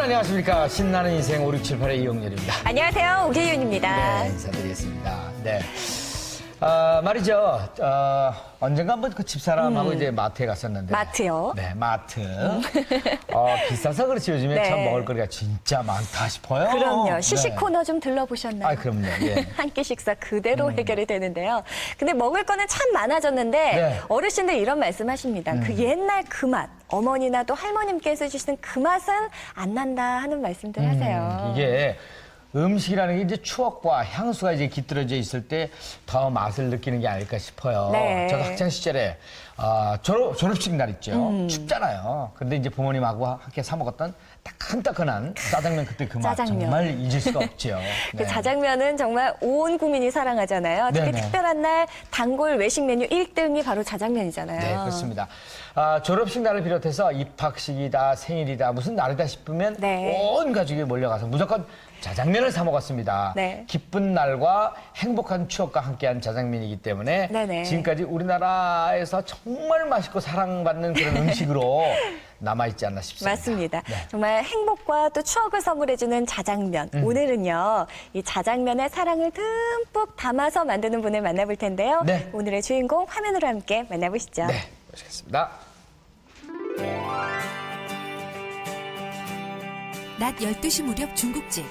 안녕하십니까. 신나는 인생 5678의 이용렬입니다. 안녕하세요. 오계윤입니다. 네, 인사드리겠습니다. 네. 말이죠. 언젠가 한번 그 집사람하고 이제 마트에 갔었는데. 마트요? 네, 마트. 비싸서 그렇지 요즘에 네. 참 먹을거리가 진짜 많다 싶어요. 그럼요. 시식 네. 코너 좀 들러보셨나요? 아, 그럼요. 예. 한 끼 식사 그대로 해결이 되는데요. 근데 먹을 거는 참 많아졌는데 네. 어르신들 이런 말씀하십니다. 그 옛날 그 맛, 어머니나 또 할머님께서 주시는 그 맛은 안 난다 하는 말씀들 하세요. 이게 음식이라는 게 이제 추억과 향수가 이제 깃들어져 있을 때 더 맛을 느끼는 게 아닐까 싶어요. 네. 저도 학창 시절에 졸업식 날 있죠. 춥잖아요. 근데 이제 부모님하고 함께 사 먹었던 따끈따끈한 짜장면 그때 그 맛 짜장면. 정말 잊을 수가 없죠. 그 자장면은 정말 온 국민이 사랑하잖아요. 특히 네네. 특별한 날 단골 외식 메뉴 1등이 바로 자장면이잖아요. 네, 그렇습니다. 졸업식 날을 비롯해서 입학식이다, 생일이다, 무슨 날이다 싶으면 네. 온 가족이 몰려가서 무조건 자장면을 사 먹었습니다. 네. 기쁜 날과 행복한 추억과 함께한 자장면이기 때문에 네네. 지금까지 우리나라에서 정말 맛있고 사랑받는 그런 음식으로 남아있지 않나 싶습니다. 맞습니다. 네. 정말 행복과 또 추억을 선물해주는 자장면. 오늘은요, 이 자장면의 사랑을 듬뿍 담아서 만드는 분을 만나볼 텐데요. 네. 오늘의 주인공 화면으로 함께 만나보시죠. 네, 모시겠습니다. 낮 12시 무렵 중국집.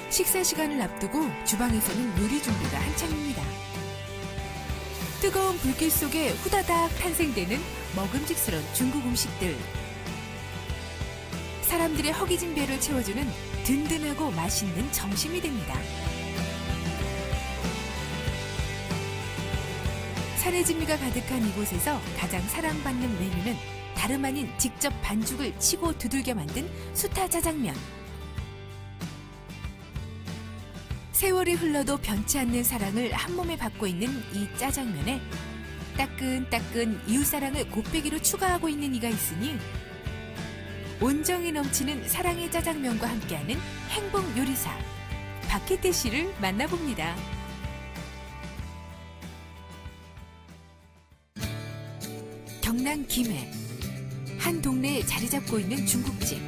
식사 시간을 앞두고 주방에서는 요리 준비가 한창입니다. 뜨거운 불길 속에 후다닥 탄생되는 먹음직스러운 중국 음식들. 사람들의 허기진 배를 채워주는 든든하고 맛있는 점심이 됩니다. 산의 진미가 가득한 이곳에서 가장 사랑받는 메뉴는 다름 아닌 직접 반죽을 치고 두들겨 만든 수타 짜장면. 세월이 흘러도 변치 않는 사랑을 한 몸에 받고 있는 이 짜장면에 따끈따끈 이웃사랑을 곱빼기로 추가하고 있는 이가 있으니 온정이 넘치는 사랑의 짜장면과 함께하는 행복 요리사 박희태 씨를 만나봅니다. 경남 김해 한 동네에 자리 잡고 있는 중국집.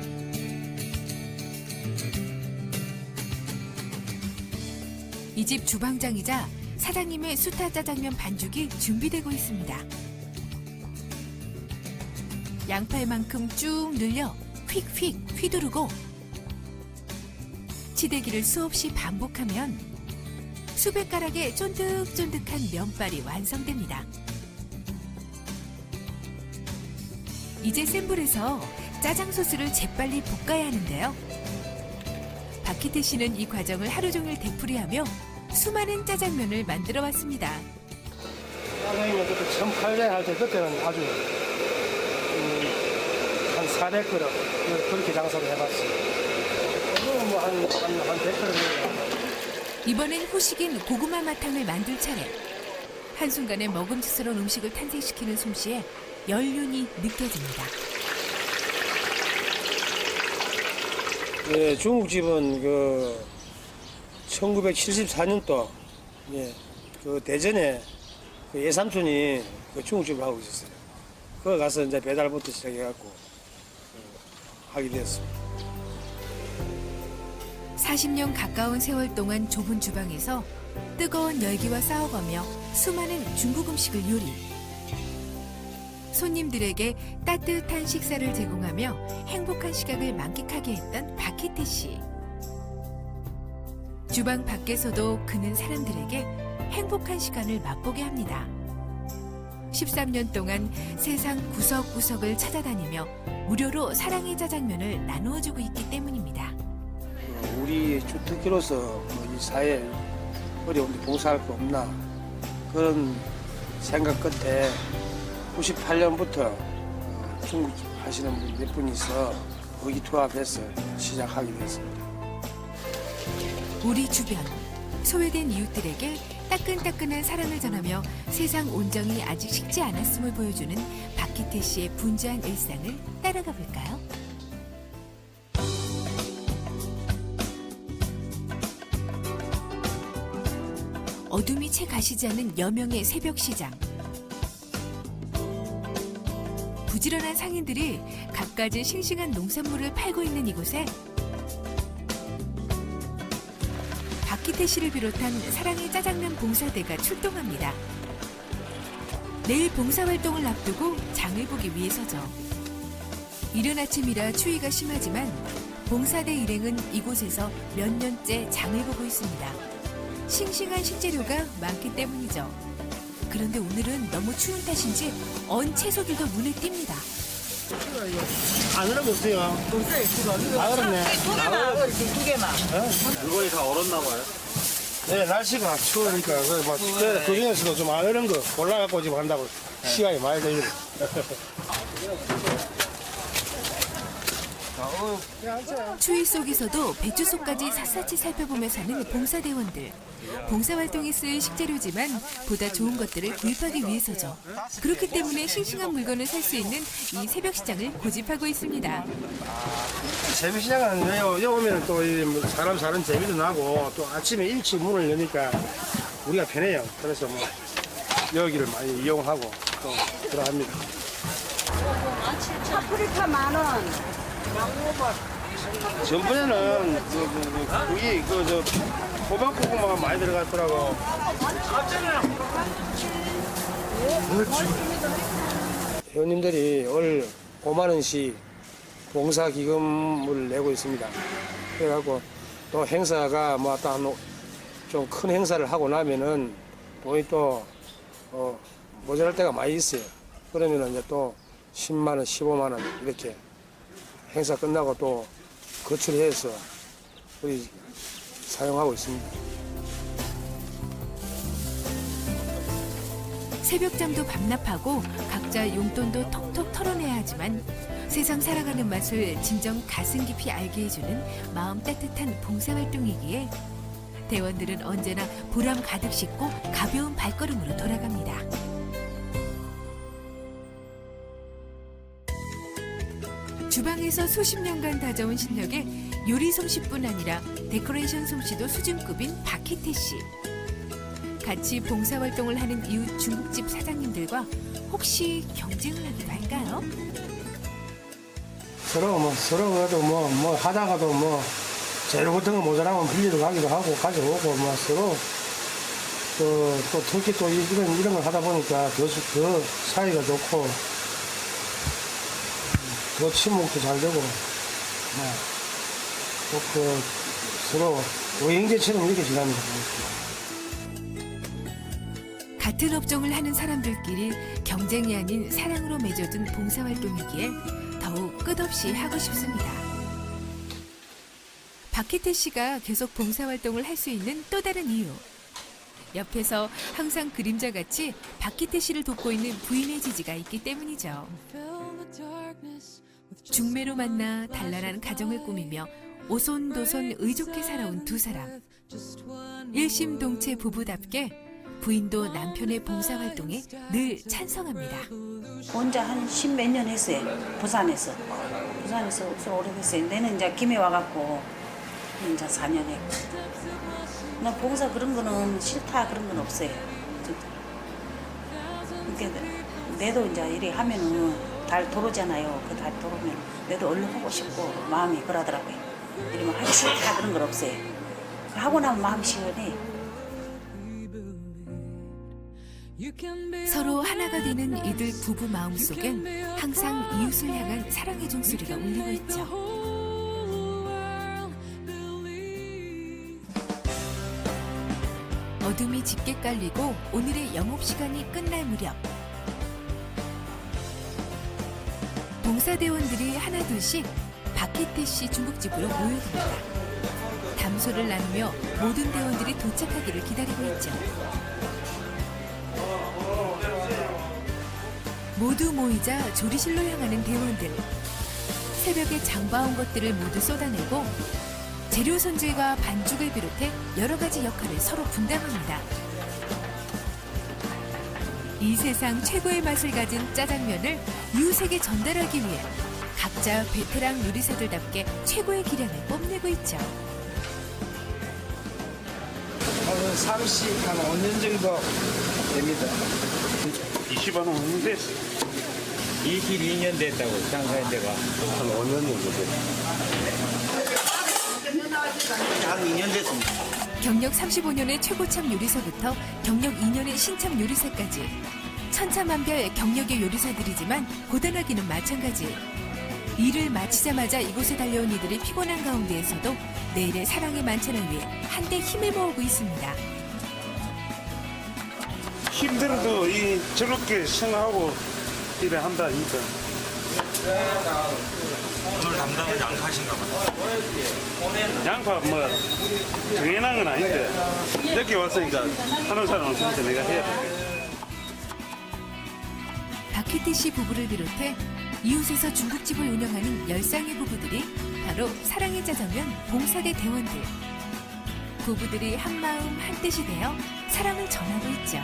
이 집 주방장이자 사장님의 수타 짜장면 반죽이 준비되고 있습니다. 양팔만큼 쭉 늘려 휙휙 휘두르고 치대기를 수없이 반복하면 수백 가락의 쫀득쫀득한 면발이 완성됩니다. 이제 센 불에서 짜장 소스를 재빨리 볶아야 하는데요. 박희태 씨는 이 과정을 하루 종일 되풀이하며 수많은 짜장면을 만들어 왔습니다. 짜장면 그때 1800 할 때 그때는 아주 한 400g 그렇게 장사를 해봤어요. 오늘은 뭐한 100g. 이번엔 후식인 고구마 마탕을 만들 차례. 한순간에 먹음직스러운 음식을 탄생시키는 솜씨에 연륜이 느껴집니다. 예, 중국집은 그 1974년도 그 대전에 그 예삼촌이 그 중국집을 하고 있었어요. 거기 가서 이제 배달부터 시작해갖고 하게 되었습니다. 40년 가까운 세월 동안 좁은 주방에서 뜨거운 열기와 싸워가며 수많은 중국 음식을 요리. 손님들에게 따뜻한 식사를 제공하며 행복한 시각을 만끽하게 했던 박희태 씨. 주방 밖에서도 그는 사람들에게 행복한 시간을 맛보게 합니다. 13년 동안 세상 구석구석을 찾아다니며 무료로 사랑의 짜장면을 나누어주고 있기 때문입니다. 우리 주특기로서 이 사회에 어려운데 봉사할 거 없나 그런 생각 끝에 98년부터 중국집 하시는 분 몇 분 있어 의기투합해서 시작하게 됐습니다. 우리 주변 소외된 이웃들에게 따끈따끈한 사랑을 전하며 세상 온정이 아직 식지 않았음을 보여주는 박희태 씨의 분주한 일상을 따라가 볼까요? 어둠이 채 가시지 않은 여명의 새벽 시장. 부지런한 상인들이 갖가지 싱싱한 농산물을 팔고 있는 이곳에 박기태 씨를 비롯한 사랑의 짜장면 봉사대가 출동합니다. 내일 봉사활동을 앞두고 장을 보기 위해서죠. 이른 아침이라 추위가 심하지만 봉사대 일행은 이곳에서 몇 년째 장을 보고 있습니다. 싱싱한 식재료가 많기 때문이죠. 그런데 오늘은 너무 추운 탓인지 언 채소들도 눈에 띕니다. 안 그런 거 없어요. 없어요. 아, 그렇네. 두 개만. 물건이 다 얼었나 봐요. 네, 날씨가 추우니까 그 중에서도 좀 안 그런 거 골라갖고 지금 한다고 시간이 많이 걸리고. 추위 속에서도 배추속까지 샅샅이 살펴보며 사는 봉사대원들. 봉사활동에 쓸 식재료지만 보다 좋은 것들을 구입하기 위해서죠. 그렇기 때문에 싱싱한 물건을 살 수 있는 이 새벽 시장을 고집하고 있습니다. 재미시장은 여기 오면 또 사람 사는 재미도 나고 또 아침에 일찍 문을 여니까 우리가 편해요. 그래서 뭐 여기를 많이 이용하고 또 들어갑니다. 파프리카 10,000원. 전번에는 거기 호박고구마가 많이 들어갔더라고. 회원님들이 월 5만 원씩 봉사기금을 내고 있습니다. 그래갖고 또 행사가 뭐 좀 큰 행사를 하고 나면은 돈이 또 모자랄 때가 많이 있어요. 그러면은 이제 또 10만 원, 15만 원 이렇게 행사 끝나고 또 거출해서 우리 사용하고 있습니다. 새벽잠도 밤낮하고 각자 용돈도 톡톡 털어내야 하지만 세상 살아가는 맛을 진정 가슴 깊이 알게 해주는 마음 따뜻한 봉사활동이기에 대원들은 언제나 보람 가득 싣고 가벼운 발걸음으로 돌아갑니다. 주방에서 수십 년간 다져온 실력에 요리 솜씨뿐 아니라 데코레이션 솜씨도 수준급인 박희태 씨. 같이 봉사활동을 하는 이웃 중국집 사장님들과 혹시 경쟁을 하기도 할까요? 서로 하다가도 재료 같은 거 모자라면 빌리러 가기도 하고 가져오고 서로 또 특히 또 이런 걸 하다 보니까 더 사이가 좋고 더 친목도 잘 되고 또 서로 오행제처럼 이렇게 지납니다. 같은 업종을 하는 사람들끼리 경쟁이 아닌 사랑으로 맺어둔 봉사활동이기에 더욱 끝없이 하고 싶습니다. 박희태 씨가 계속 봉사활동을 할 수 있는 또 다른 이유. 옆에서 항상 그림자같이 박희태 씨를 돕고 있는 부인의 지지가 있기 때문이죠. 중매로 만나 단란한 가정을 꾸미며 오손도손 의좋게 살아온 두 사람. 일심동체 부부답게 부인도 남편의 봉사활동에 늘 찬성합니다. 혼자 한 10몇 년 했어요. 부산에서 오래됐어요. 내는 이제 김해 와갖고 이제 4년 했고. 나 봉사 그런 거는 싫다 그런 건 없어요. 그러니까 내도 이제 이래 하면은 달 도로잖아요. 그 달 도로면 내도 얼른 하고 싶고 마음이 그러더라고요. 이러면 하기 싫다 그런 건 없어요. 하고 나면 마음이 시원해. 서로 하나가 되는 이들 부부 마음속엔 항상 이웃을 향한 사랑의 종소리가 울리고 있죠. 어둠이 짙게 깔리고 오늘의 영업시간이 끝날 무렵 봉사대원들이 하나둘씩 박희태 씨 중국집으로 모여듭니다. 담소를 나누며 모든 대원들이 도착하기를 기다리고 있죠. 모두 모이자 조리실로 향하는 대원들. 새벽에 장봐온 것들을 모두 쏟아내고 재료 손질과 반죽을 비롯해 여러 가지 역할을 서로 분담합니다. 이 세상 최고의 맛을 가진 짜장면을 이웃에게 전달하기 위해 각자 베테랑 요리사들답게 최고의 기량을 뽐내고 있죠. 한 30, 한 5년 정도 됩니다. 20원 없는데 22년 됐다고 장사한 데가. 한 5년 정도 됐어요. 한 2년 됐습니다. 경력 35년의 최고참 요리사부터 경력 2년의 신참 요리사까지 천차만별 경력의 요리사들이지만 고단하기는 마찬가지. 일을 마치자마자 이곳에 달려온 이들이 피곤한 가운데에서도 내일의 사랑의 만찬을 위해 한데 힘을 모으고 있습니다. 힘들어도 저렇게 생각하고 일을 한다니까. 오늘 담당은 양파신가 봐요. 양파 뭐 당연한 건 아닌데 여기 왔으니까 하는 사람 없으니까 내가 해야 돼. 박희태 씨 부부를 비롯해 이웃에서 중국집을 운영하는 10쌍의 부부들이 바로 사랑의 짜장면 봉사대 대원들. 부부들이 한마음 한뜻이 되어 사랑을 전하고 있죠.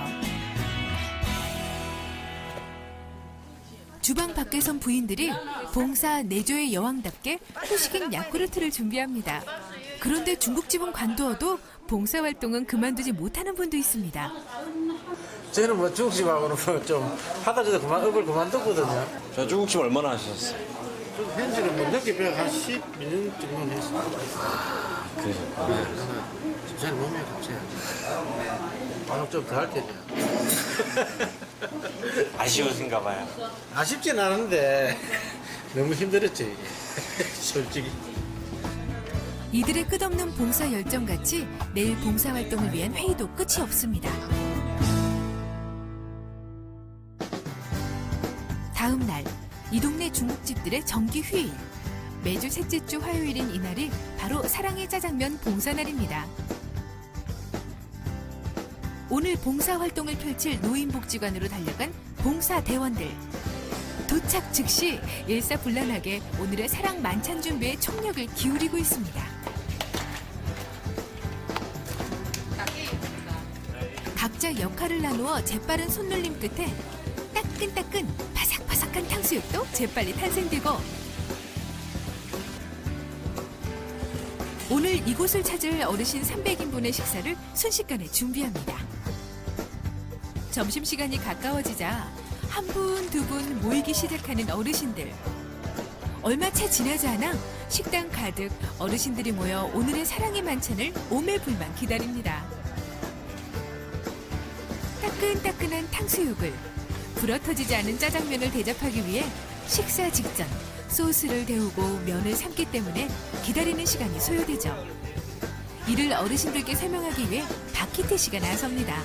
주방 밖에선 부인들이 봉사 내조의 여왕답게 후식인 야쿠르트를 준비합니다. 그런데 중국집은 관두어도 봉사활동은 그만두지 못하는 분도 있습니다. 저는 뭐 중국집하고는 좀 하다 저도 업을 그만뒀거든요. 저 중국집 얼마나 하셨어요? 현지는 뭐 늦게 배워 한 12년 정도는 했어요. 그래요? 잘 몸에 갑자기. 오늘 좀 더 할 테냐. 아쉬우신가 봐요. 아쉽진 않은데 너무 힘들었죠 이게. 솔직히. 이들의 끝없는 봉사 열정같이 내일 봉사활동을 위한 회의도 끝이 없습니다. 다음 날, 이 동네 중국집들의 정기 휴일. 매주 셋째 주 화요일인 이날이 바로 사랑의 짜장면 봉사날입니다. 오늘 봉사활동을 펼칠 노인복지관으로 달려간 봉사대원들. 도착 즉시 일사불란하게 오늘의 사랑 만찬 준비에 총력을 기울이고 있습니다. 각자 역할을 나누어 재빠른 손놀림 끝에 따끈따끈 바삭바삭한 탕수육도 재빨리 탄생되고 오늘 이곳을 찾을 어르신 300인분의 식사를 순식간에 준비합니다. 점심시간이 가까워지자 한 분, 두 분 모이기 시작하는 어르신들. 얼마 채 지나지 않아 식당 가득 어르신들이 모여 오늘의 사랑의 만찬을 오매불만 기다립니다. 따끈따끈한 탕수육을 불어터지지 않은 짜장면을 대접하기 위해 식사 직전 소스를 데우고 면을 삶기 때문에 기다리는 시간이 소요되죠. 이를 어르신들께 설명하기 위해 박희태 씨가 나섭니다.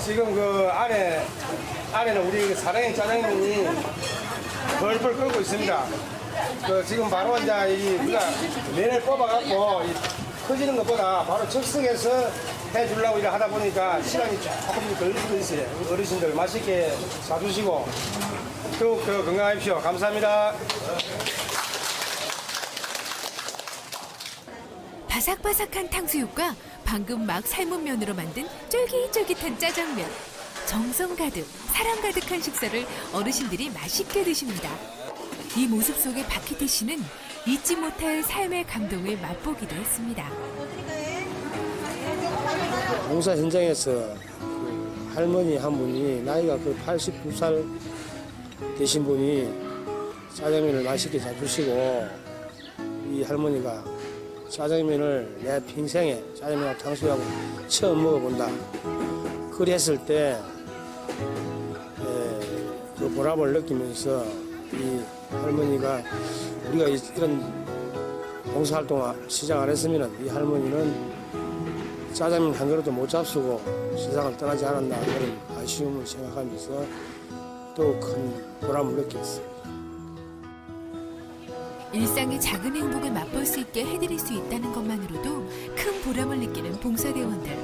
지금 그 안에는 우리 사랑의 짜장면이 벌벌 끓고 있습니다. 그 지금 바로 이제 우리가 면을 뽑아갖고 커지는 것보다 바로 즉석에서 해주려고 일을 하다 보니까 시간이 조금 걸릴 수도 있어요. 어르신들 맛있게 사주시고 더욱 더 건강하십시오. 감사합니다. 바삭바삭한 탕수육과 방금 막 삶은 면으로 만든 쫄깃쫄깃한 짜장면. 정성 가득, 사랑 가득한 식사를 어르신들이 맛있게 드십니다. 이 모습 속에 박희태 씨는 잊지 못할 삶의 감동을 맛보기도 했습니다. 봉사 현장에서 그 할머니 한 분이 나이가 그 89살 되신 분이 짜장면을 맛있게 잘 주시고 이 할머니가 짜장면을 내 평생에 짜장면하고 탕수육하고 처음 먹어본다. 그랬을 때 그 보람을 느끼면서 이 할머니가 우리가 이런 봉사활동을 시작 안 했으면 이 할머니는 짜장면 한 그릇도 못 잡수고 세상을 떠나지 않았나 그런 아쉬움을 생각하면서 또 큰 보람을 느꼈습니다. 일상의 작은 행복을 맛볼 수 있게 해드릴 수 있다는 것만으로도 큰 보람을 느끼는 봉사대원들.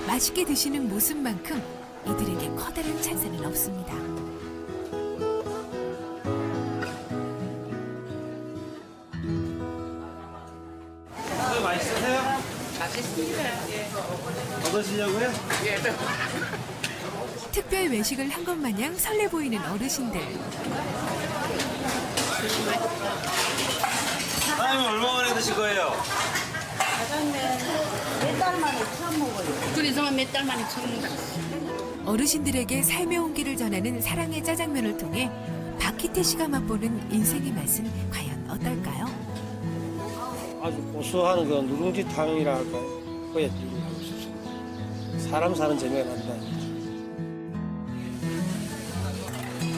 맛있게 드시는 모습만큼 이들에게 커다란 찬사는 없습니다. 맛있으세요? 맛있습니다. 더 드시려고요? 특별 외식을 한 것 마냥 설레 보이는 어르신들. 사장님 얼마 만에 드실 거예요? 몇 달 만에 처음 먹어요. 그래서 몇 달 만에 처음 먹었어. 어르신들에게 삶의 온기를 전하는 사랑의 짜장면을 통해 박희태 씨가 맛보는 인생의 맛은 과연 어떨까요? 아주 고소한 그 누룽지탕이라 할까요? 그게 사람 사는 재미가 난다.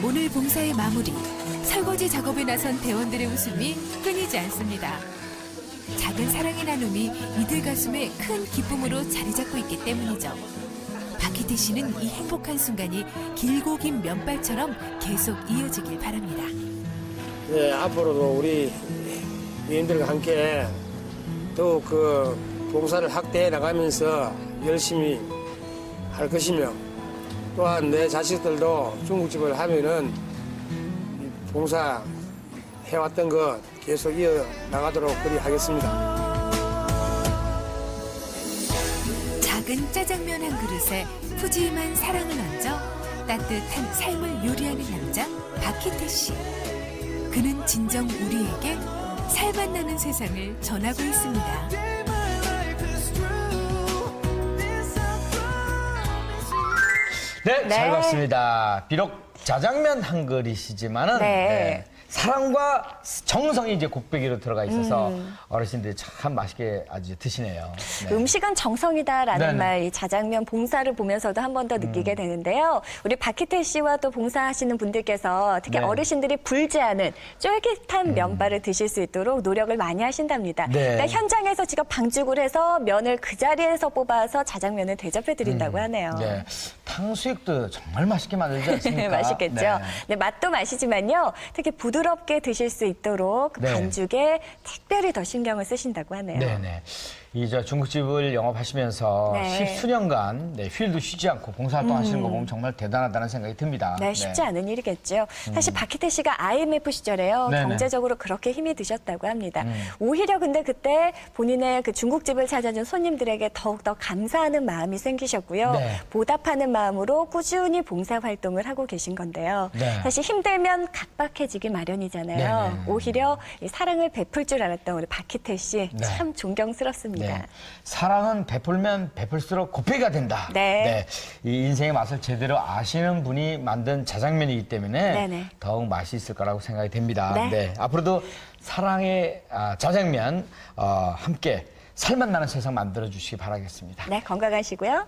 오늘 봉사의 마무리, 설거지 작업에 나선 대원들의 웃음이 끊이지 않습니다. 작은 사랑의 나눔이 이들 가슴에 큰 기쁨으로 자리 잡고 있기 때문이죠. 박희태 씨는 이 행복한 순간이 길고 긴 면발처럼 계속 이어지길 바랍니다. 네, 앞으로도 우리 위원들과 함께 더욱 그 봉사를 확대해 나가면서 열심히 할 것이며 또한 내 자식들도 중국집을 하면은 이 봉사 해왔던 것 계속 이어 나가도록 그리 하겠습니다. 작은 짜장면 한 그릇에 푸짐한 사랑을 얹어 따뜻한 삶을 요리하는 남자 박희태 씨. 그는 진정 우리에게 살맛 나는 세상을 전하고 있습니다. 네, 잘 네. 봤습니다. 비록 짜장면 한 그릇이지만은 네. 네, 사랑과 정성이 이제 곱빼기로 들어가 있어서 어르신들이 참 맛있게 아주 드시네요. 네. 음식은 정성이다라는 네네. 말, 이 짜장면 봉사를 보면서도 한 번 더 느끼게 되는데요. 우리 박희태 씨와 또 봉사하시는 분들께서 특히 네. 어르신들이 불지 않은 쫄깃한 면발을 드실 수 있도록 노력을 많이 하신답니다. 네. 그러니까 현장에서 직접 방죽을 해서 면을 그 자리에서 뽑아서 짜장면을 대접해 드린다고 하네요. 네. 탕수육도 정말 맛있게 만들지 않습니까? 맛있겠죠. 네. 네, 맛도 맛이지만요. 특히 부드럽게 드실 수 있도록 그 네. 반죽에 특별히 더 신경을 쓰신다고 하네요. 네네. 이 저 중국집을 영업하시면서 네. 10수년간 네, 휴일도 쉬지 않고 봉사활동 하시는 거 보면 정말 대단하다는 생각이 듭니다. 네, 쉽지 않은 일이겠죠. 사실 박희태 씨가 IMF 시절에요. 네네. 경제적으로 그렇게 힘이 드셨다고 합니다. 오히려 근데 그때 본인의 그 중국집을 찾아준 손님들에게 더욱더 감사하는 마음이 생기셨고요. 네. 보답하는 마음으로 꾸준히 봉사활동을 하고 계신 건데요. 네. 사실 힘들면 각박해지기 마련이잖아요. 네네. 오히려 이 사랑을 베풀 줄 알았던 우리 박희태 씨 네. 참 존경스럽습니다. 네. 사랑은 베풀면 베풀수록 곱빼기가 된다. 네. 이 인생의 맛을 제대로 아시는 분이 만든 자장면이기 때문에 네네. 더욱 맛이 있을 거라고 생각이 됩니다. 네. 앞으로도 사랑의 자장면 함께 살맛 나는 세상 만들어 주시기 바라겠습니다. 네, 건강하시고요.